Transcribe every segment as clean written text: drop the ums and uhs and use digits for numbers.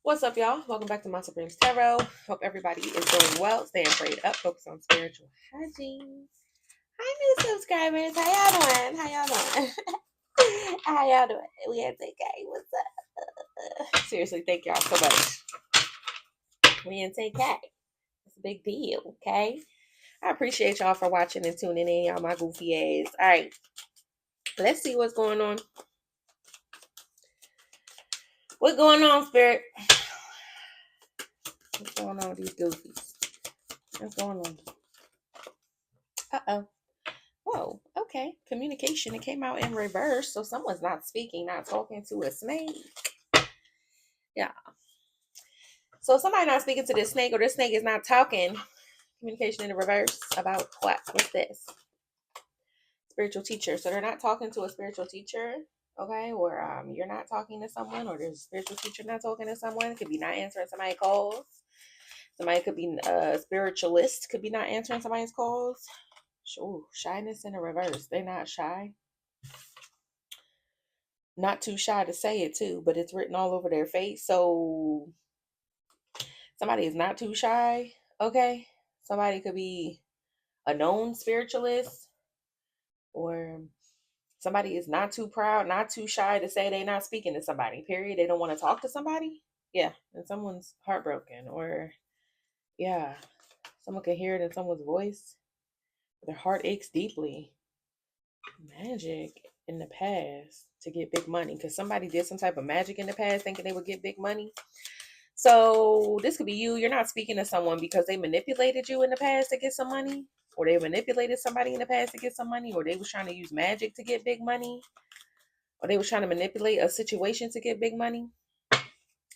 What's up, y'all? Welcome back to My Supremes Tarot. Hope everybody is doing well, staying prayed up, focus on spiritual hygiene. Hi, new subscribers. How y'all doing? How y'all doing? How y'all doing? We at TK. What's up? Seriously, thank y'all so much. We in TK. It's a big deal, okay? I appreciate y'all for watching and tuning in, y'all, my goofy ass. All right, let's see what's going on. What's going on, Spirit? What's going on with these goofies? What's going on? Uh-oh. Whoa, okay. Communication. It came out in reverse. So someone's not speaking, not talking to a snake. Yeah. So somebody not speaking to this snake, or this snake is not talking. Communication in the reverse about what? What's this? Spiritual teacher. So they're not talking to a spiritual teacher. Okay. Or you're not talking to someone, or there's a spiritual teacher not talking to someone. It could be not answering somebody's calls. Somebody could be a spiritualist, could be not answering somebody's calls. Sure. Shyness in the reverse. They're not shy. Not too shy to say it too, but it's written all over their face. So somebody is not too shy. Okay. Somebody could be a known spiritualist, or somebody is not too proud, not too shy to say they're not speaking to somebody, period. They don't want to talk to somebody. Yeah. And someone's heartbroken, or yeah, someone can hear it in someone's voice. Their heart aches deeply. Magic in the past to get big money, because somebody did some type of magic in the past thinking they would get big money. So this could be you. You're not speaking to someone because they manipulated you in the past to get some money, or they manipulated somebody in the past to get some money, or they was trying to use magic to get big money, or they was trying to manipulate a situation to get big money.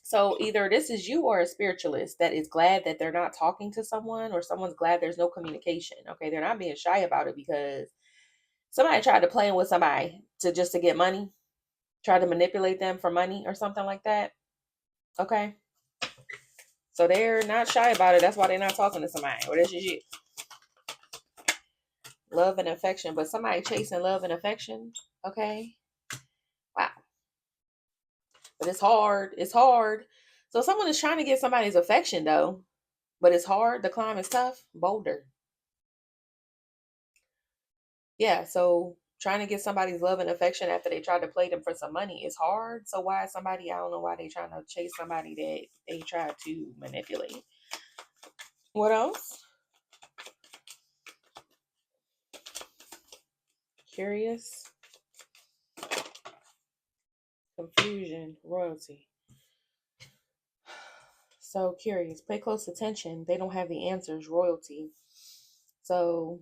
So either this is you or a spiritualist that is glad that they're not talking to someone, or someone's glad there's no communication. Okay, they're not being shy about it because somebody tried to play with somebody to get money, try to manipulate them for money or something like that. Okay. So they're not shy about it. That's why they're not talking to somebody. Or this is you. Love and affection. But somebody chasing love and affection. Okay. Wow. But it's hard. It's hard. So someone is trying to get somebody's affection though. But it's hard. The climb is tough. Boulder. Yeah. So trying to get somebody's love and affection after they tried to play them for some money is hard. So why is somebody, I don't know why they trying to chase somebody that they tried to manipulate. What else? Curious. Confusion. Royalty. So curious. Pay close attention. They don't have the answers. Royalty. So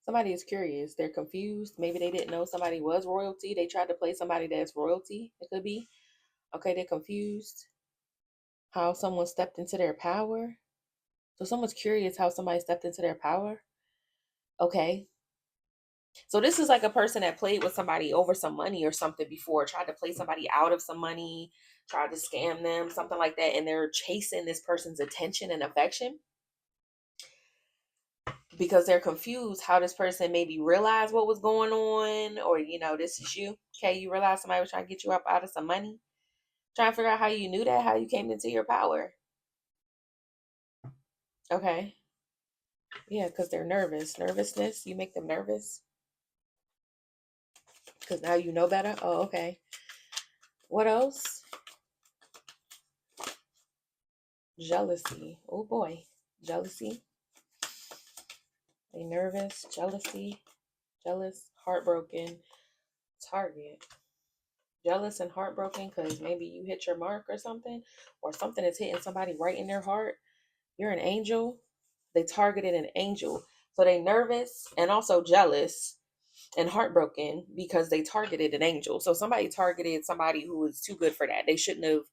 somebody is curious. They're confused. Maybe they didn't know somebody was royalty. They tried to play somebody that's royalty. It could be. Okay, they're confused. How someone stepped into their power. So someone's curious how somebody stepped into their power. Okay. So this is like a person that played with somebody over some money or something before, tried to play somebody out of some money, tried to scam them, something like that. And they're chasing this person's attention and affection because they're confused how this person maybe realized what was going on, or, this is you. Okay, you realize somebody was trying to get you up out of some money. Trying to figure out how you knew that, how you came into your power. Okay. Yeah, because they're nervous. Nervousness, you make them nervous. Because now you know better. Oh, okay. What else? Jealousy. Oh boy. Jealousy. They nervous. Jealousy. Jealous. Heartbroken. Target. Jealous and heartbroken because maybe you hit your mark or something is hitting somebody right in their heart. You're an angel. They targeted an angel. So they nervous and also jealous and heartbroken because they targeted an angel. So somebody targeted somebody who was too good for that. They shouldn't have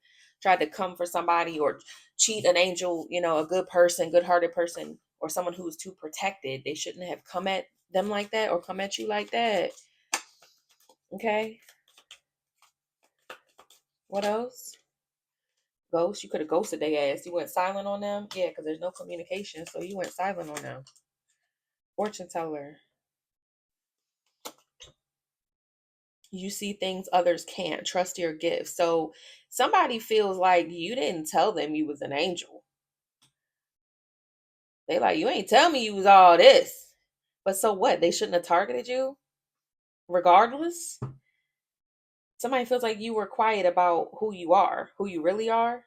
tried to come for somebody or cheat an angel, a good person, good-hearted person, or someone who was too protected. They shouldn't have come at them like that or come at you like that. Okay. What else? Ghost. You could have ghosted their ass. You went silent on them. Yeah, because there's no communication. So you went silent on them. Fortune teller. You see things others can't. Trust your gifts. So somebody feels like you didn't tell them you was an angel. They like, you ain't tell me you was all this. But so what? They shouldn't have targeted you regardless. Somebody feels like you were quiet about who you are, who you really are.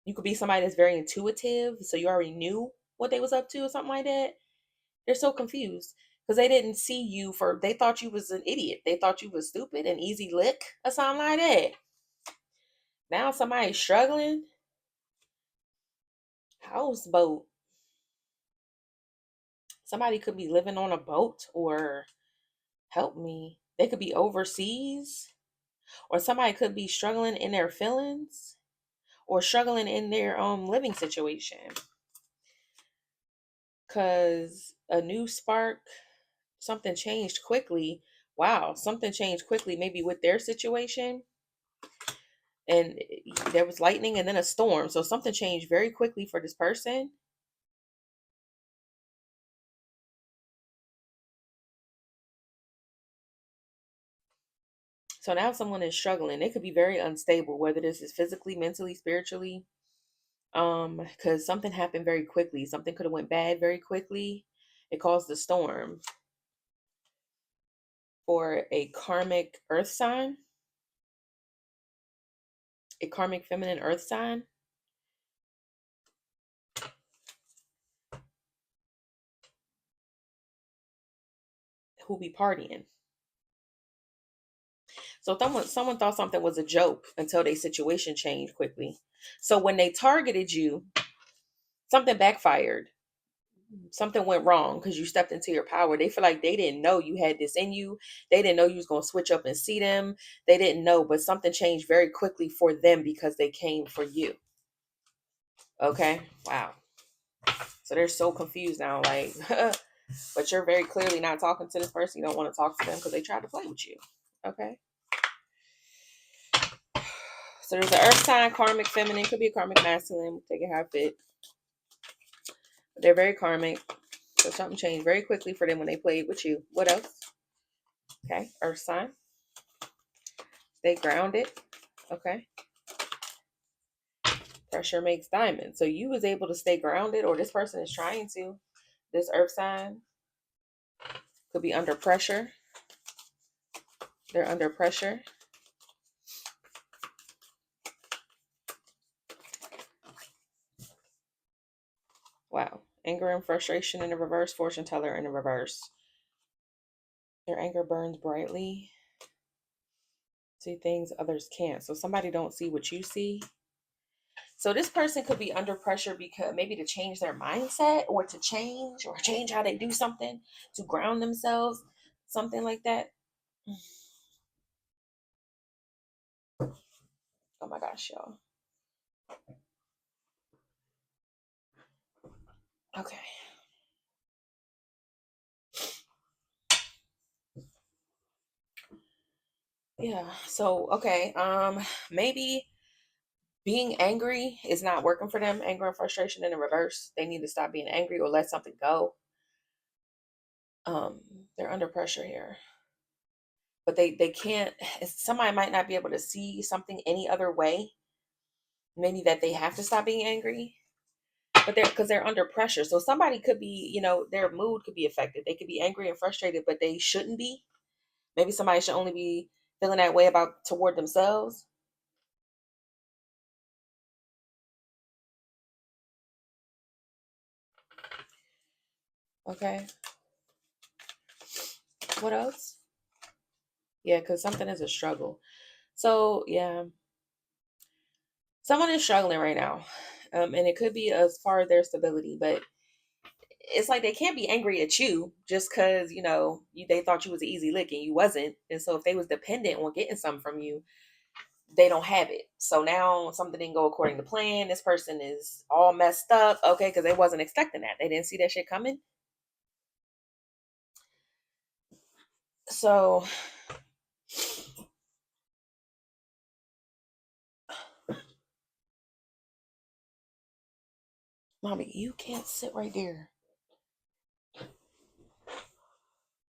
You could be somebody that's very intuitive, so you already knew what they was up to or something like that. They're so confused because they didn't see you for, they thought you was an idiot. They thought you was stupid and easy lick or something like that. Now somebody's struggling. Houseboat. Somebody could be living on a boat, or help me. They could be overseas, or somebody could be struggling in their feelings or struggling in their living situation. Cause a new spark, something changed quickly. Wow, something changed quickly, maybe with their situation. And there was lightning and then a storm. So something changed very quickly for this person. So now someone is struggling. They could be very unstable, whether this is physically, mentally, spiritually. Because something happened very quickly. Something could have went bad very quickly. It caused a storm for a karmic earth sign, a karmic feminine earth sign who be partying. So someone thought something was a joke until their situation changed quickly. So when they targeted you, something backfired. Something went wrong because you stepped into your power. They feel like they didn't know you had this in you. They didn't know you was going to switch up and see them. They didn't know, but something changed very quickly for them because they came for you. Okay? Wow. So they're so confused now, like, but you're very clearly not talking to this person. You don't want to talk to them because they tried to play with you. Okay? So there's an earth sign, karmic feminine, could be a karmic masculine, take it how it fit. But they're very karmic. So something changed very quickly for them when they played with you. What else? Okay, earth sign. Stay grounded. Okay. Pressure makes diamonds. So you was able to stay grounded, or this person is trying to. This earth sign could be under pressure. They're under pressure. Wow. Anger and frustration in the reverse, fortune teller in the reverse. Their anger burns brightly. See things others can't. So somebody don't see what you see. So this person could be under pressure because maybe to change their mindset or to change how they do something to ground themselves, something like that. Oh my gosh, y'all. Okay. Yeah. So, okay. Maybe being angry is not working for them. Anger and frustration in the reverse. They need to stop being angry or let something go. Um, they're under pressure here. But they can't, somebody might not be able to see something any other way. Maybe that they have to stop being angry. But they're because they're under pressure. So somebody could be, their mood could be affected. They could be angry and frustrated, but they shouldn't be. Maybe somebody should only be feeling that way about toward themselves. Okay. What else? Yeah, because something is a struggle. So yeah, someone is struggling right now. And it could be as far as their stability, but it's like they can't be angry at you just because, they thought you was an easy lick and you wasn't. And so if they was dependent on getting something from you, they don't have it. So now something didn't go according to plan. This person is all messed up. Okay, because they wasn't expecting that. They didn't see that shit coming. So, mommy, you can't sit right there.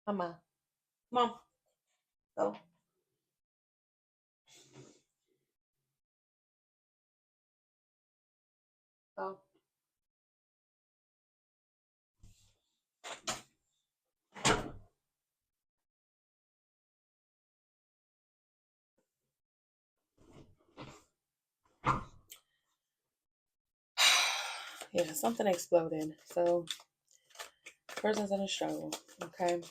Mama, mom, go. Oh, yeah, something exploded. So, person's in a struggle. Okay,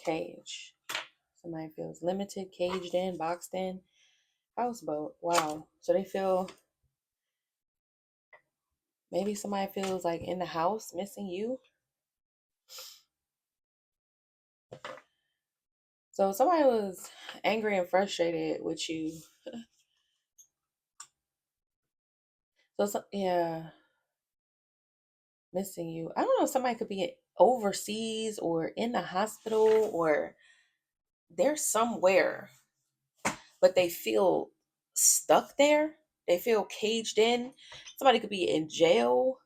cage. Somebody feels limited, caged in, boxed in. Houseboat. Wow. So they feel, maybe somebody feels like in the house missing you. So somebody was angry and frustrated with you. Yeah, missing you. I don't know. Somebody could be overseas or in the hospital or they're somewhere, but they feel stuck there. They feel caged in. Somebody could be in jail.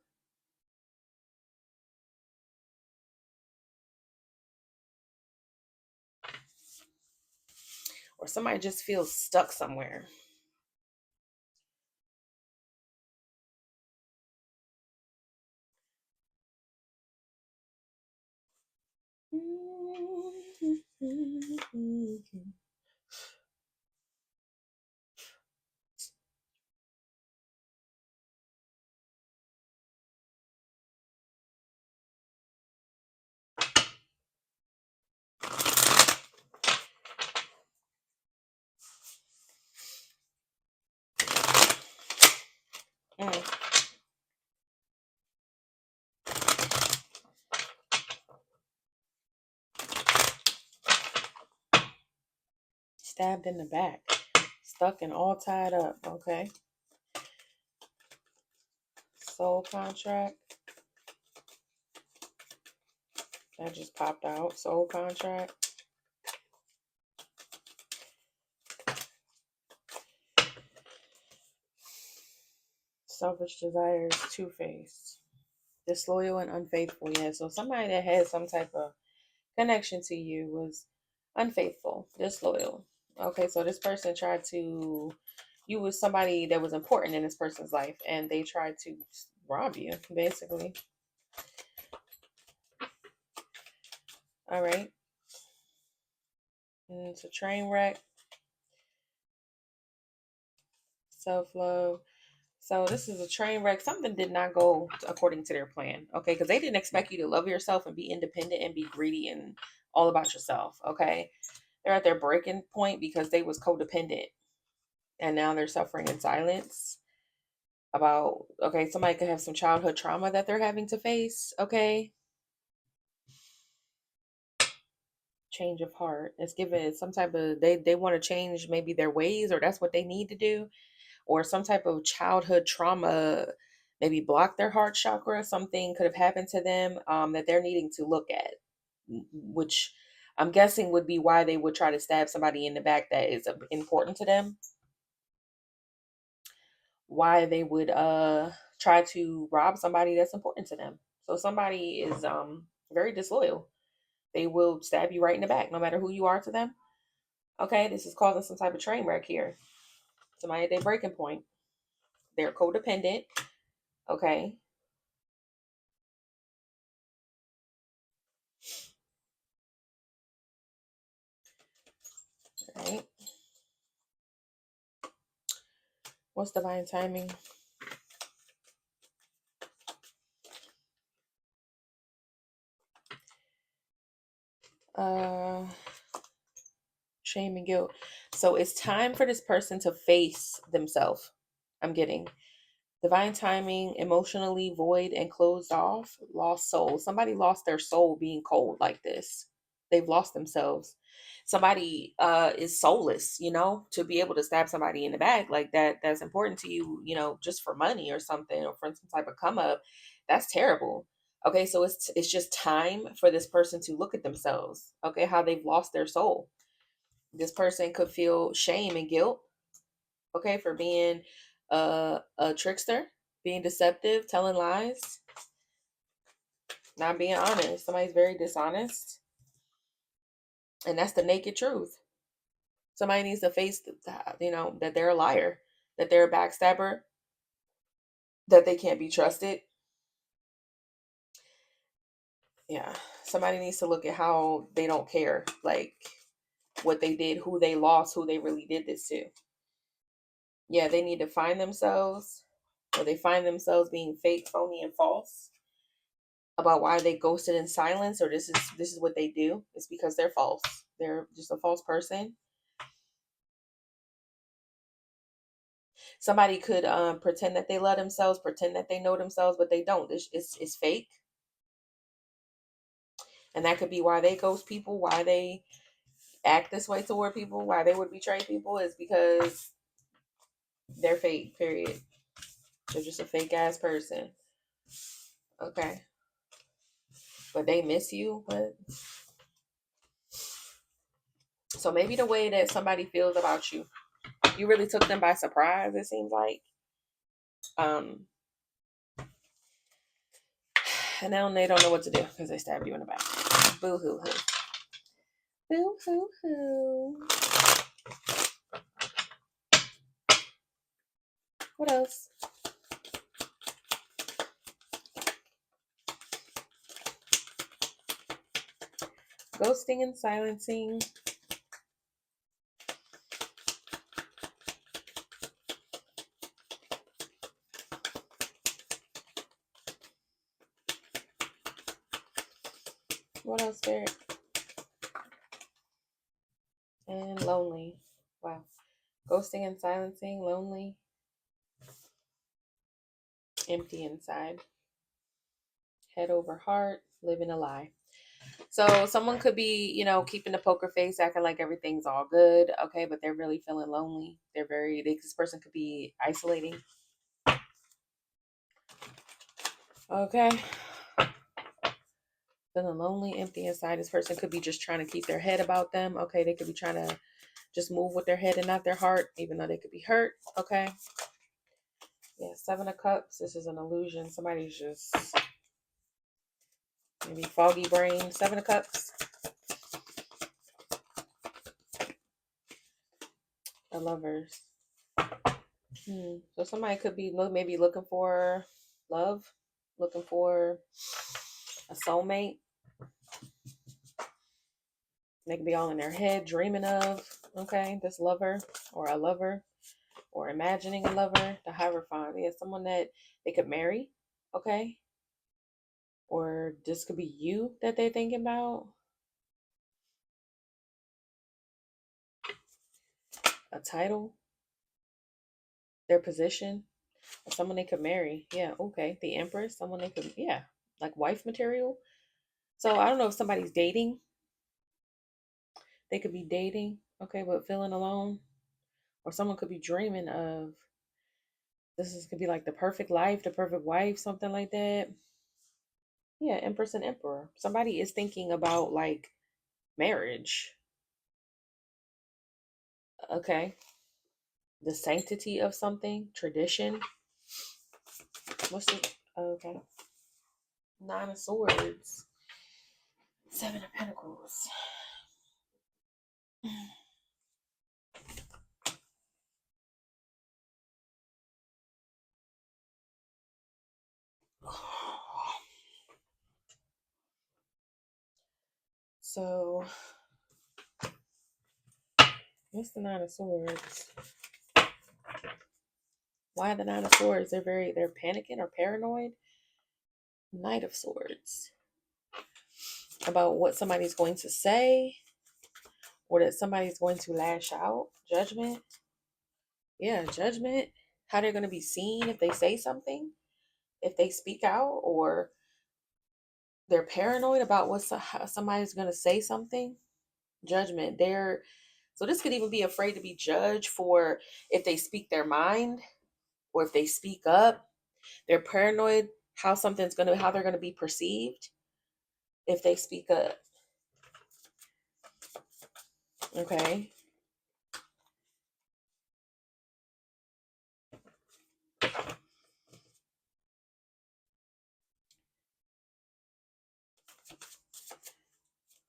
Or somebody just feels stuck somewhere. Mm. Stabbed in the back, stuck and all tied up. Okay. Soul contract. That just popped out. Soul contract. Selfish desires, two-faced. Disloyal and unfaithful. Yeah. So somebody that had some type of connection to you was unfaithful, disloyal. Okay. So this person tried to, you was somebody that was important in this person's life and they tried to rob you, basically. All right. And it's a train wreck, self love. So this is a train wreck. Something did not go according to their plan. Okay. Because they didn't expect you to love yourself and be independent and be greedy and all about yourself. Okay. They're at their breaking point because they was codependent and now they're suffering in silence about, okay, somebody could have some childhood trauma that they're having to face. Okay. Change of heart. It's given some type of, they want to change maybe their ways or that's what they need to do, or some type of childhood trauma maybe block their heart chakra. Something could have happened to them that they're needing to look at, which I'm guessing would be why they would try to stab somebody in the back that is important to them, why they would try to rob somebody that's important to them. So somebody is very disloyal. They will stab you right in the back no matter who you are to them. Okay, this is causing some type of train wreck here. Somebody at their breaking point. They're codependent. Okay. All right. What's divine timing? Uh, shame and guilt. So it's time for this person to face themselves. I'm getting divine timing, emotionally void and closed off, lost soul. Somebody lost their soul being cold like this. They've lost themselves. Somebody is soulless, to be able to stab somebody in the back like that, that's important to you, just for money or something or for some type of come up. That's terrible. Okay, so it's just time for this person to look at themselves, okay, how they've lost their soul. This person could feel shame and guilt, okay, for being a trickster, being deceptive, telling lies, not being honest. Somebody's very dishonest, and that's the naked truth. Somebody needs to face, that they're a liar, that they're a backstabber, that they can't be trusted. Yeah. Somebody needs to look at how they don't care, like what they did, who they lost, who they really did this to. Yeah, they need to find themselves, or they find themselves being fake, phony, and false about why they ghosted in silence, or this is what they do. It's because they're false. They're just a false person. Somebody could pretend that they love themselves, pretend that they know themselves, but they don't. It's fake. And that could be why they ghost people, why they act this way toward people, why they would betray people, is because they're fake, period. They're just a fake ass person. Okay. But they miss you. But so maybe the way that somebody feels about you, you really took them by surprise, it seems like. Um, and now they don't know what to do because they stabbed you in the back. Boo hoo hoo. Boo hoo hoo. What else? Ghosting and silencing. What else, Spirit? And lonely. Wow. Ghosting and silencing, lonely, empty inside. Head over heart, living a lie. So someone could be, keeping the poker face, acting like everything's all good, okay, but they're really feeling lonely. This person could be isolating. Okay. Feeling lonely, empty inside. This person could be just trying to keep their head about them. Okay, they could be trying to just move with their head and not their heart, even though they could be hurt. Okay. Yeah, 7 of Cups. This is an illusion. Somebody's just maybe foggy brain. 7 of Cups. The Lovers. So somebody could be maybe looking for love, looking for a soulmate. They could be all in their head dreaming of, okay, this lover or a lover, or imagining a lover. The Hierophant. Yeah, someone that they could marry, okay? Or this could be you that they're thinking about. A title, their position, or someone they could marry. Yeah, okay. The Empress, someone they could, yeah, like wife material. So I don't know if somebody's dating. They could be dating, okay, but feeling alone. Or someone could be dreaming of could be like the perfect life, the perfect wife, something like that. Yeah, Empress and Emperor. Somebody is thinking about like marriage. Okay. The sanctity of something, tradition. What's it? Okay. 9 of Swords. 7 of Pentacles. So, what's the 9 of Swords? Why the 9 of Swords? They're panicking or paranoid. Knight of Swords. About what somebody's going to say, or that somebody's going to lash out. Judgment. Yeah, judgment. How they're going to be seen if they say something, if they speak out, or they're paranoid about how somebody's going to say something. Judgment. So this could even be afraid to be judged for if they speak their mind or if they speak up. They're paranoid how they're gonna be perceived if they speak up. Okay.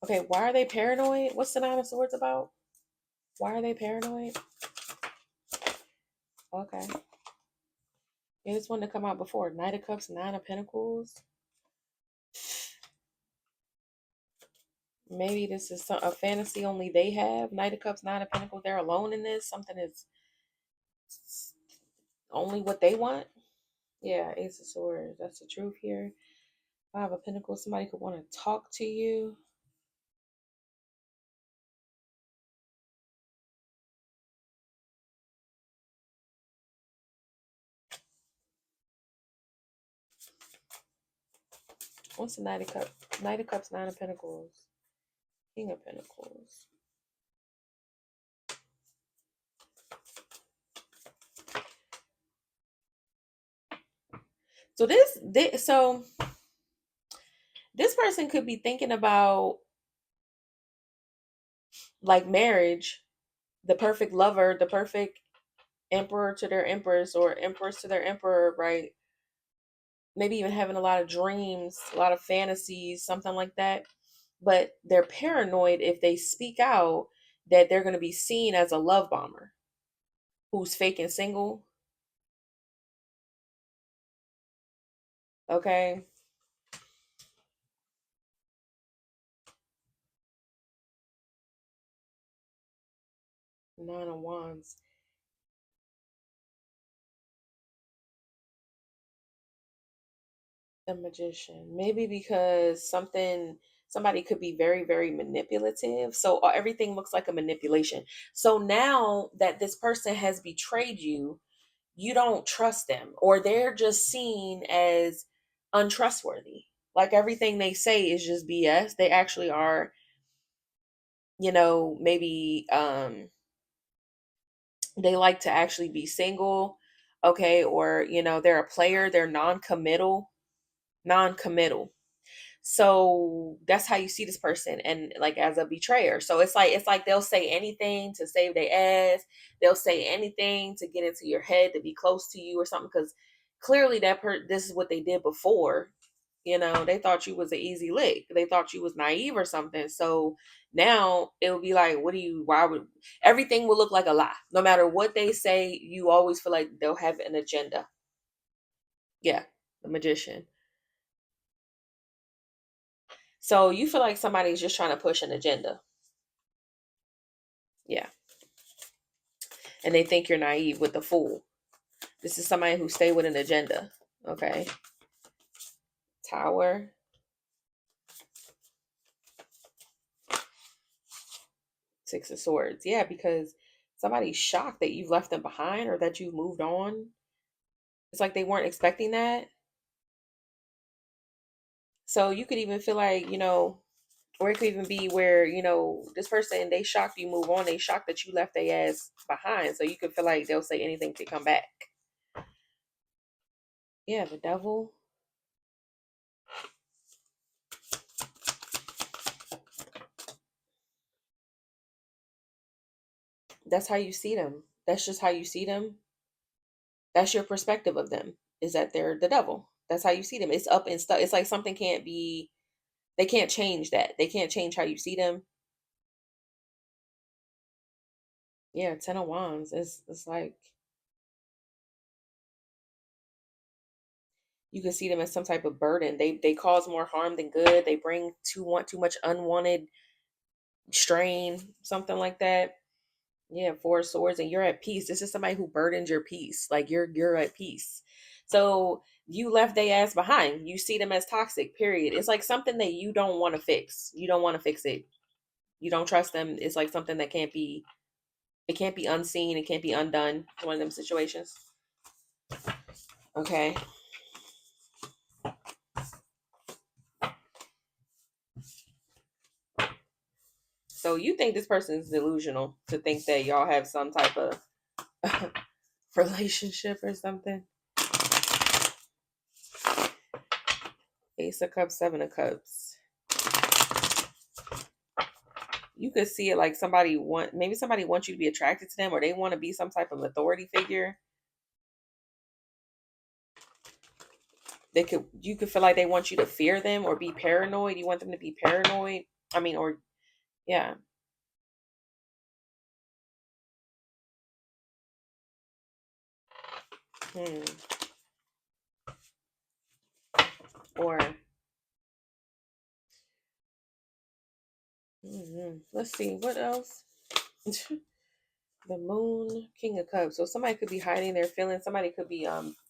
Okay, why are they paranoid? What's the 9 of Swords about? Why are they paranoid? Okay. Yeah, this one to come out before. Knight of Cups, Nine of Pentacles. Maybe this is a fantasy only they have. Knight of Cups, Nine of Pentacles. They're alone in this. Something is only what they want. Yeah, Ace of Swords. That's the truth here. Five of Pentacles. Somebody could want to talk to you. What's the Knight of Cups? Knight of Cups, Nine of Pentacles. King of Pentacles. So this person could be thinking about like marriage, the perfect lover, the perfect emperor to their empress or empress to their emperor, right? Maybe even having a lot of dreams, a lot of fantasies, something like that. But they're paranoid if they speak out that they're going to be seen as a love bomber who's fake and single. Okay. Nine of Wands. The Magician. Maybe because somebody could be very, very manipulative. So everything looks like a manipulation. So now that this person has betrayed you, you don't trust them, or they're just seen as untrustworthy. Like everything they say is just BS. They actually are, maybe they like to actually be single, okay, or they're a player, they're non-committal. So that's how you see this person, and like as a betrayer. So it's like they'll say anything to save their ass. They'll say anything to get into your head, to be close to you or something, because clearly this is what they did before. They thought you was an easy lick. They thought you was naive or something. So now it would be like, why would everything will look like a lie? No matter what they say, you always feel like they'll have an agenda. Yeah, the Magician. So you feel like somebody's just trying to push an agenda. Yeah. And they think you're naive with the Fool. This is somebody who stay with an agenda. Okay. Tower. Six of Swords. Yeah, because somebody's shocked that you've left them behind or that you've moved on. It's like they weren't expecting that. So you could even feel like, or it could even be where, this person, they shocked you move on. They shocked that you left their ass behind. So you could feel like they'll say anything to come back. Yeah, the Devil. That's how you see them. That's just how you see them. That's your perspective of them, is that they're the devil. That's how you see them. It's up and stuff. It's like something can't be, they can't change that. They can't change how you see them. Yeah, Ten of Wands. It's like you can see them as some type of burden. They cause more harm than good. They bring too much unwanted strain, something like that. Yeah, Four of Swords, and you're at peace. This is somebody who burdens your peace. Like you're at peace. So you left their ass behind. You see them as toxic, period. It's like something that you don't want to fix. You don't want to fix it. You don't trust them. It's like something that it can't be unseen. It can't be undone. It's one of them situations. Okay. So you think this person is delusional to think that y'all have some type of relationship or something? Ace of Cups, Seven of Cups. You could see it like maybe somebody wants you to be attracted to them, or they want to be some type of authority figure. You could feel like they want you to fear them or be paranoid. You want them to be paranoid. I mean, or yeah. Hmm. Or let's see what else. The moon, king of cups. So somebody could be hiding their feelings. Somebody could be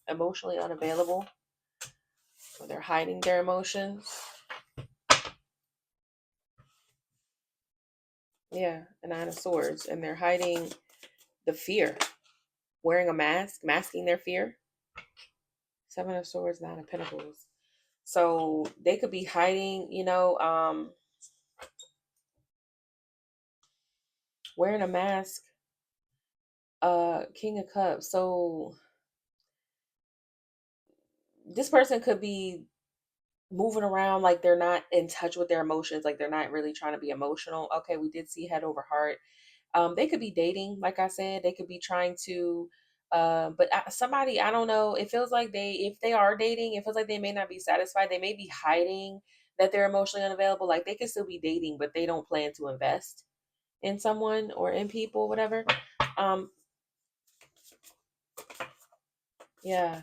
emotionally unavailable, or they're hiding their emotions. Yeah, a nine of swords, and they're hiding the fear, wearing a mask, masking their fear. Seven of swords, nine of pentacles. So they could be hiding, wearing a mask. King of cups. So this person could be moving around like they're not in touch with their emotions, like they're not really trying to be emotional. Okay, we did see head over heart. They could be dating, like I said. They could be trying to but somebody, I don't know, it feels like if they are dating, it feels like they may not be satisfied. They may be hiding that they're emotionally unavailable. Like they could still be dating, but they don't plan to invest in someone or in people, whatever. um yeah.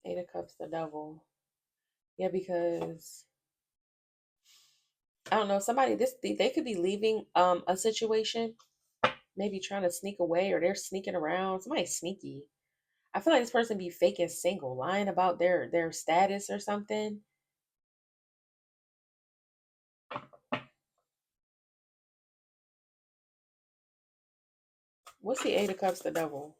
Eight of cups, the devil. Yeah, because I don't know, somebody, they could be leaving a situation, maybe trying to sneak away, or they're sneaking around. Somebody sneaky. I feel like this person be faking single, lying about their status or something. What's the eight of cups, the devil?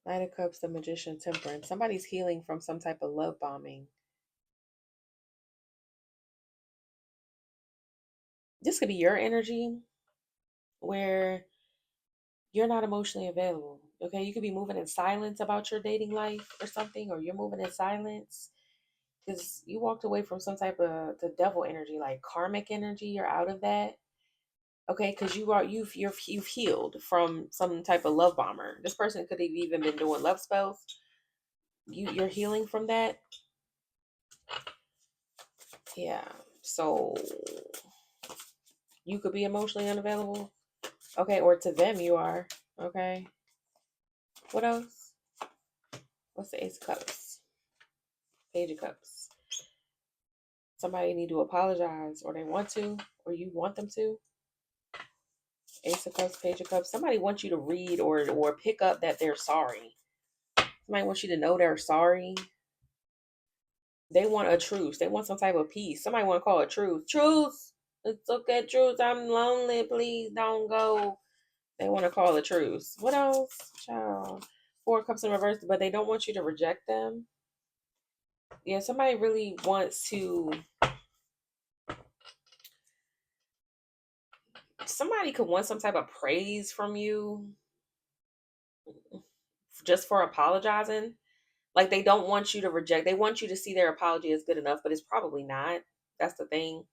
Nine of cups, the magician, temperance. Somebody's healing from some type of love bombing. This could be your energy where you're not emotionally available. Okay, you could be moving in silence about your dating life or something, or you're moving in silence because you walked away from some type of the devil energy, like karmic energy. You're out of that. Okay, because you've healed from some type of love bomber. This person could have even been doing love spells. You're healing from that. Yeah. So you could be emotionally unavailable. Okay, or to them you are. Okay. What else? What's the ace of cups? Page of cups. Somebody need to apologize, or they want to, or you want them to. Ace of cups, page of cups. Somebody wants you to read or pick up that they're sorry. Somebody wants you to know they're sorry. They want a truce. They want some type of peace. Somebody want to call it truce. Truce. It's okay, truce. I'm lonely. Please don't go. They want to call it truce. What else? Child. Four cups in reverse, but they don't want you to reject them. Yeah, somebody really wants to. Somebody could want some type of praise from you just for apologizing. Like they don't want you to reject. They want you to see their apology as good enough, but it's probably not. That's the thing.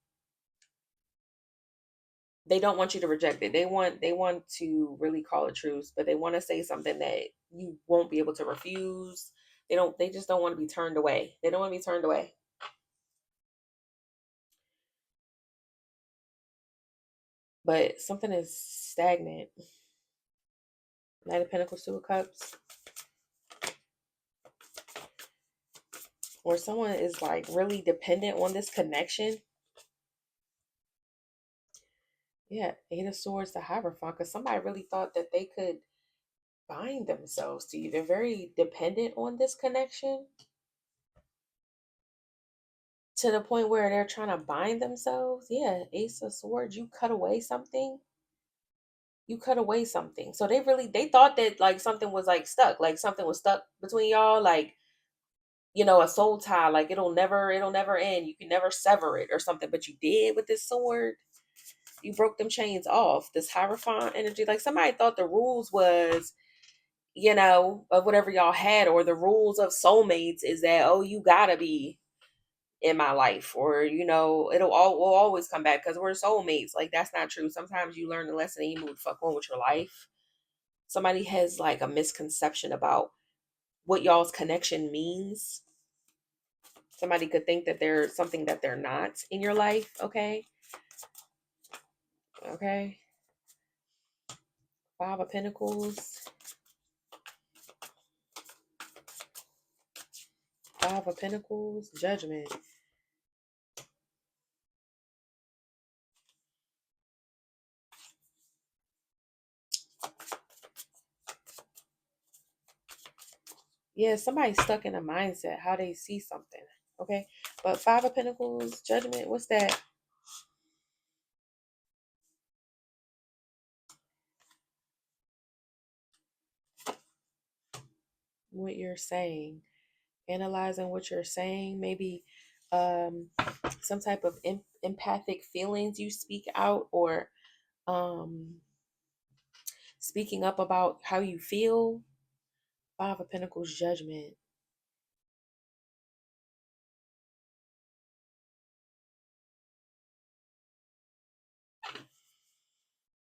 They don't want you to reject it. They want to really call it truth, but they want to say something that you won't be able to refuse. They just don't want to be turned away. They don't want to be turned away. But something is stagnant. Knight of Pentacles, Two of Cups. Or someone is like really dependent on this connection. Yeah, Eight of Swords, the Hierophant, because somebody really thought that they could bind themselves to you. They're very dependent on this connection to the point where they're trying to bind themselves. Yeah, Ace of Swords, you cut away something. You cut away something. So they thought that like something was like stuck, like something was stuck between y'all, like a soul tie, like it'll never end. You can never sever it or something, but you did with this sword. You broke them chains off. This Hierophant energy, like somebody thought the rules was of whatever y'all had, or the rules of soulmates is that, oh, you gotta be in my life, or will always come back because we're soulmates. Like that's not true. Sometimes you learn the lesson and you move the fuck on with your life. Somebody has like a misconception about what y'all's connection means. Somebody could think that there's something that they're not in your life. Okay, Okay. Five of Pentacles. Five of Pentacles. Judgment. Yeah, somebody's stuck in a mindset, how they see something. Okay. But Five of Pentacles, Judgment, what's that? What you're saying. Analyzing what you're saying. Maybe um some type of empathic feelings you speak out, or um speaking up about how you feel. Five of Pentacles, Judgment.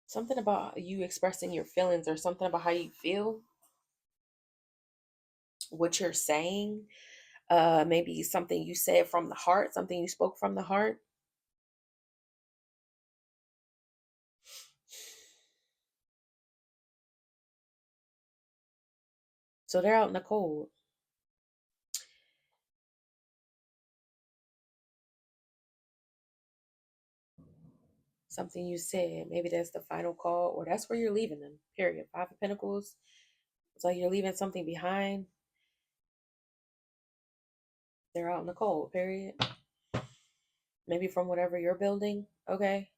Something about you expressing your feelings, or something about how you feel, what you're saying. Maybe something you said from the heart, something you spoke from the heart. So they're out in the cold. Something you said, maybe that's the final call, or that's where you're leaving them. Period. Five of Pentacles. It's like you're leaving something behind. They're out in the cold. Period. Maybe from whatever you're building. Okay.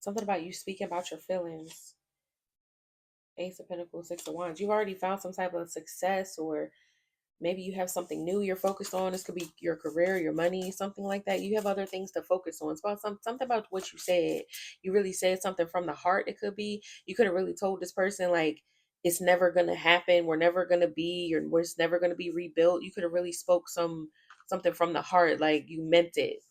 Something about you speaking about your feelings. Ace of Pentacles, Six of Wands. You've already found some type of success, or maybe you have something new you're focused on. This could be your career, your money, something like that. You have other things to focus on. It's about something about what you said. You really said something from the heart. It could be you could have really told this person, like, it's never gonna happen. We're never gonna be, or we're never gonna be rebuilt. You could have really spoke something from the heart, like you meant it,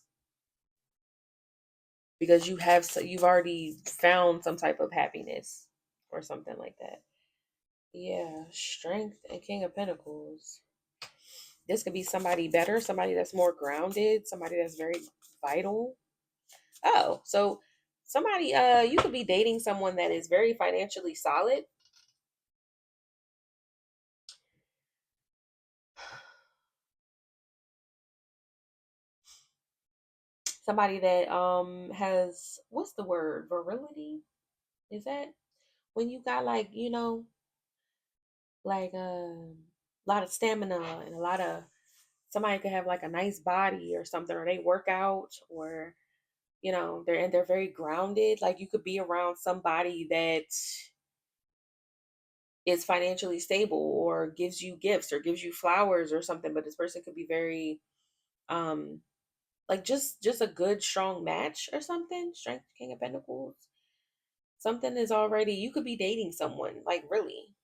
because you've already found some type of happiness or something like that. Yeah, Strength and King of Pentacles. This could be somebody better, somebody that's more grounded, somebody that's very vital. Oh, so somebody, you could be dating someone that is very financially solid. Somebody that has, what's the word? Virility? Is that when you got, like, like a lot of stamina, and a lot of, somebody could have like a nice body or something, or they work out, or they're very grounded. Like, you could be around somebody that is financially stable, or gives you gifts, or gives you flowers or something, but this person could be very um like just a good strong match or something. Strength, King of Pentacles. Something is already, you could be dating someone, like, really.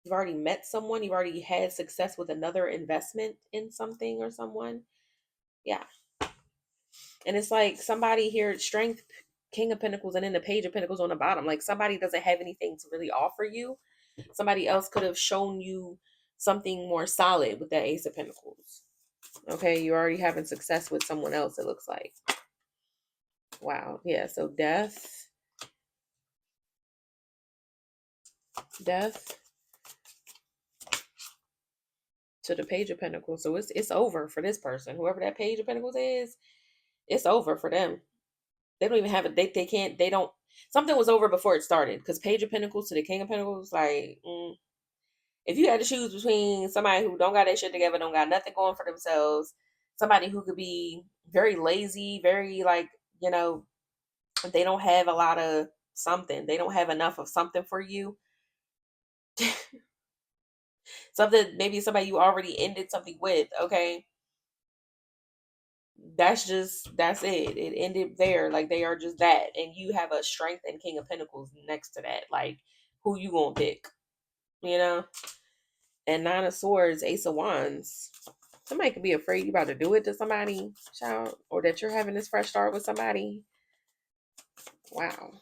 You've already met someone, you've already had success with another investment in something or someone. Yeah. And it's like somebody here, Strength, King of Pentacles, and then the Page of Pentacles on the bottom. Like, somebody doesn't have anything to really offer you. Somebody else could have shown you something more solid with that Ace of Pentacles. Okay, you're already having success with someone else, it looks like. Wow. Yeah, so death to the Page of Pentacles. So it's over for this person. Whoever that Page of Pentacles is, it's over for them. They don't even have it. They can't. They don't. Something was over before it started. Because Page of Pentacles to the King of Pentacles, like, if you had to choose between somebody who don't got that shit together, don't got nothing going for themselves, somebody who could be very lazy, very, like, you know, they don't have a lot of something. They don't have enough of something for you. Something, maybe somebody you already ended something with. Okay, that's it. It ended there. Like, they are just that, and you have a Strength and King of Pentacles next to that. Like, who you gonna pick? You know. And Nine of Swords, Ace of Wands. Somebody could be afraid you about to do it to somebody, child, or that you're having this fresh start with somebody. Wow.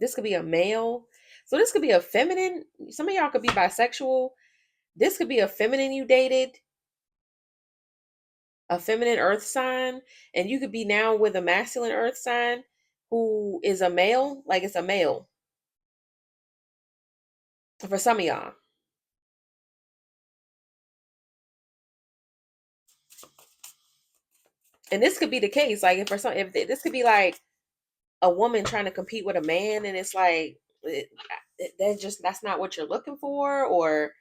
This could be a male. So this could be a feminine. Some of y'all could be bisexual. This could be a feminine you dated. a feminine earth sign, and you could be now with a masculine earth sign who is a male, like it's a male for some of y'all. And this could be the case, like if for some, if this could be like a woman trying to compete with a man, and it's like that's not what you're looking for, or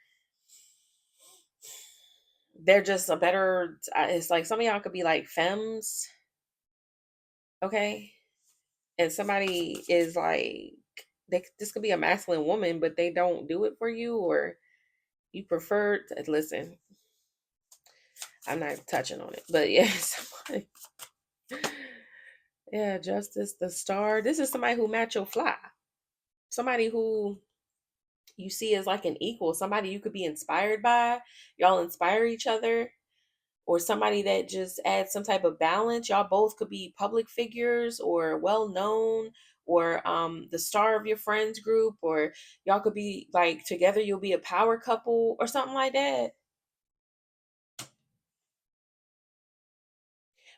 they're just a better. It's like some of y'all could be like femmes, okay, and somebody is like this could be a masculine woman, but they don't do it for you, or you prefer to listen. I'm not touching on it, but yeah, somebody, yeah, Justice the Star. This is somebody who match your fly, somebody who you see as like an equal, somebody you could be inspired by. Y'all inspire each other, or somebody that just adds some type of balance. Y'all both could be public figures or well known, or the star of your friends group, or y'all could be like together, you'll be a power couple or something like that.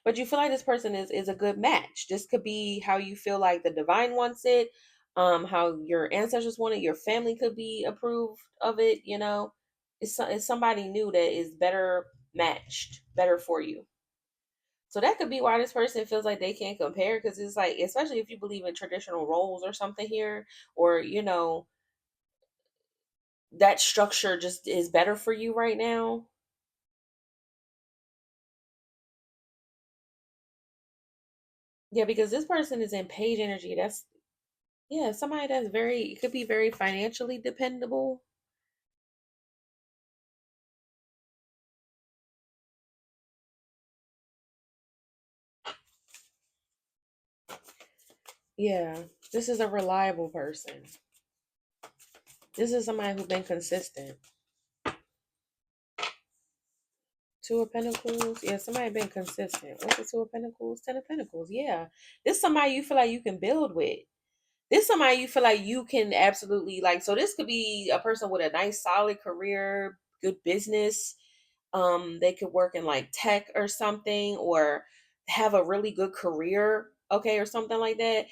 But you feel like this person is a good match. This could be how you feel like the divine wants it, how your ancestors want it, your family could be approved of it, you know. It's somebody new that is better matched, better for you. So that could be why this person feels like they can't compare, because it's like, especially if you believe in traditional roles or something here, or that structure just is better for you right now. Yeah, because this person is in page energy. That's yeah, somebody that's very, it could be very financially dependable. Yeah, this is a reliable person. This is somebody who's been consistent. Two of Pentacles. Yeah, somebody been consistent. What's the Two of Pentacles? Ten of Pentacles. Yeah. This is somebody you feel like you can build with. This is somebody you feel like you can absolutely like. So this could be a person with a nice solid career, good business. They could work in like tech or something, or have a really good career, okay, or something like that.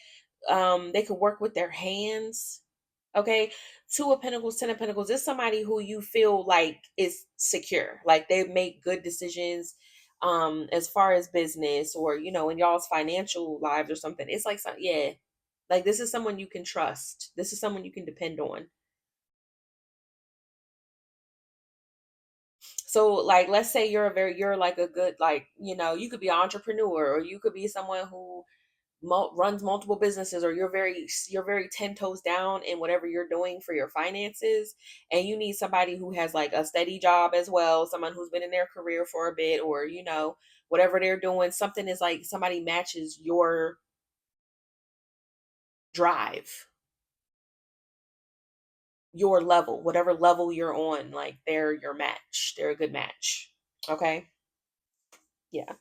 They could work with their hands. Okay. Two of Pentacles, Ten of Pentacles. This is somebody who you feel like is secure. Like they make good decisions as far as business, or in y'all's financial lives or something. It's like yeah. Like this is someone you can trust. This is someone you can depend on. So like let's say you're like a good, like, you could be an entrepreneur, or you could be someone who runs multiple businesses, or you're very 10 toes down in whatever you're doing for your finances, and you need somebody who has like a steady job as well, someone who's been in their career for a bit, or whatever they're doing, something is like somebody matches your drive, your level, whatever level you're on, like they're your match, they're a good match. Okay. Yeah.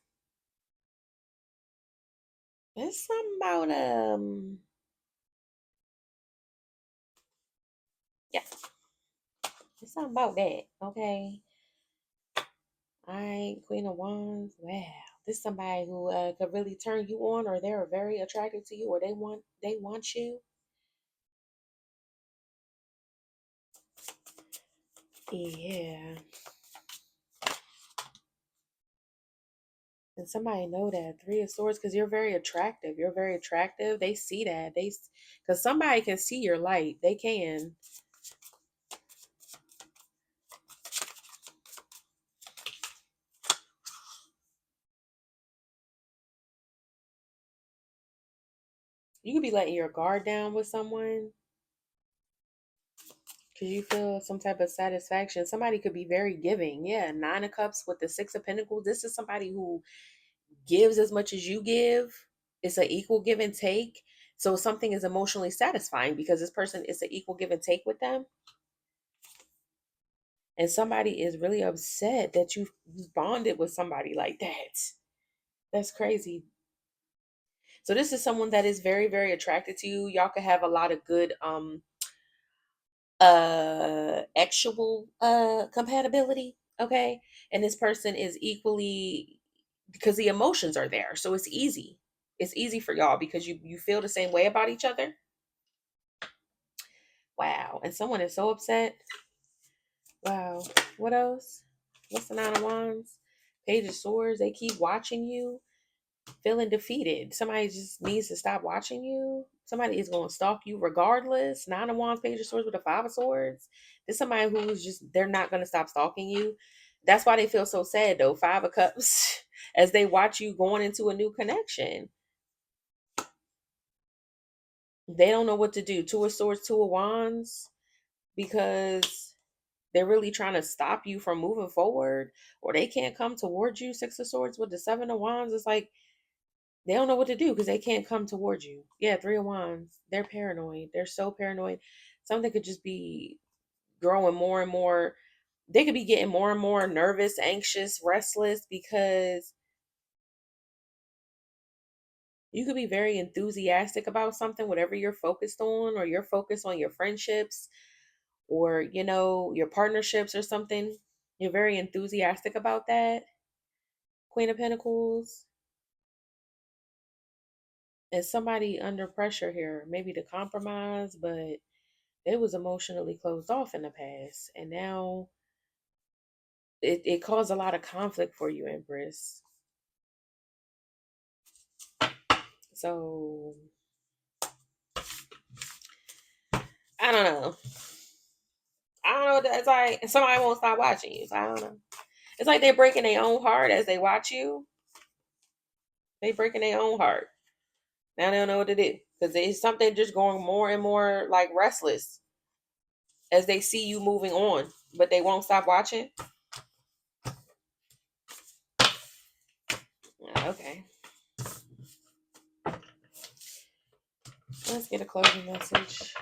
It's something about yeah, it's something about that. Okay. All right, Queen of Wands. Wow. This is somebody who could really turn you on, or they're very attracted to you, or they want you. Yeah. And somebody know that Three of Swords, because you're very attractive. You're very attractive. They see that. Because somebody can see your light. They can. You could be letting your guard down with someone because you feel some type of satisfaction. Somebody could be very giving. Yeah, Nine of Cups with the Six of Pentacles. This is somebody who gives as much as you give. It's an equal give and take. So something is emotionally satisfying because this person is an equal give and take with them. And somebody is really upset that you bonded with somebody like that. That's crazy. So this is someone that is very, very attracted to you. Y'all could have a lot of good actual compatibility. Okay. And this person is equally because the emotions are there. So it's easy. It's easy for y'all because you feel the same way about each other. Wow. And someone is so upset. Wow. What else? What's the Nine of Wands? Page of Swords. They keep watching you, feeling defeated. Somebody just needs to stop watching you. Somebody is going to stalk you regardless. Nine of Wands, Page of Swords with a Five of Swords. There's somebody who's just, they're not going to stop stalking you. That's why they feel so sad though. Five of Cups as they watch you going into a new connection. They don't know what to do. Two of Swords, Two of Wands, because they're really trying to stop you from moving forward, or they can't come towards you. Six of Swords with the Seven of Wands. It's like they don't know what to do because they can't come towards you. Yeah, Three of Wands. They're paranoid. They're so paranoid. Something could just be growing more and more. They could be getting more and more nervous, anxious, restless because you could be very enthusiastic about something, whatever you're focused on, or you're focused on your friendships or, your partnerships or something. You're very enthusiastic about that. Queen of Pentacles. Is somebody under pressure here, maybe to compromise, but it was emotionally closed off in the past. And now it caused a lot of conflict for you, Empress. So I don't know. I don't know. It's like somebody won't stop watching you. So I don't know. It's like they're breaking their own heart as they watch you. They breaking their own heart. Now they don't know what to do. Because it's something just going more and more like restless as they see you moving on. But they won't stop watching. Okay. Let's get a closing message.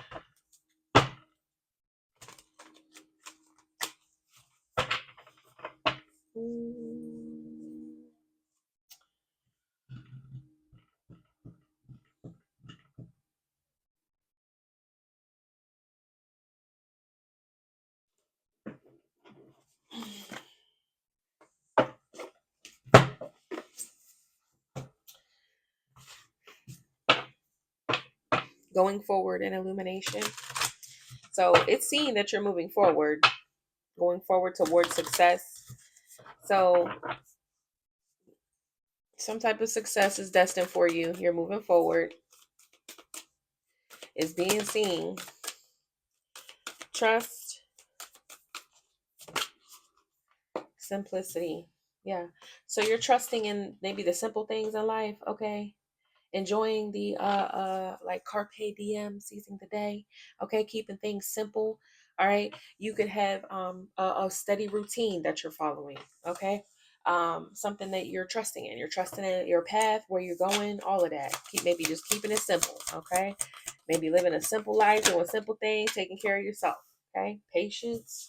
Going forward in illumination. So it's seeing that you're moving forward, going forward towards success. So some type of success is destined for you. You're moving forward. It's being seen. Trust, simplicity. Yeah. So you're trusting in maybe the simple things in life. Okay. Enjoying the like carpe diem, seizing the day. Okay, keeping things simple. All right, you could have a steady routine that you're following. Okay, something that you're trusting in. You're trusting in your path, where you're going, all of that. Maybe just keeping it simple. Okay, maybe living a simple life, doing simple things, taking care of yourself. Okay, patience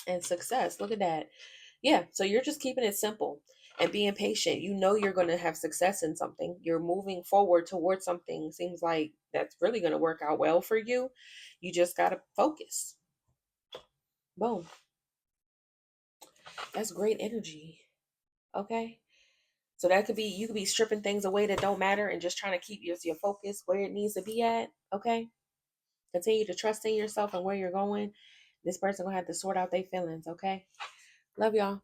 and success. Look at that. Yeah, so you're just keeping it simple and being patient. You know you're going to have success in something. You're moving forward towards something. Seems like that's really going to work out well for you. You just got to focus. Boom. That's great energy. Okay? So that could be, you could be stripping things away that don't matter and just trying to keep your focus where it needs to be at. Okay? Continue to trust in yourself and where you're going. This person going to have to sort out their feelings. Okay? Love y'all.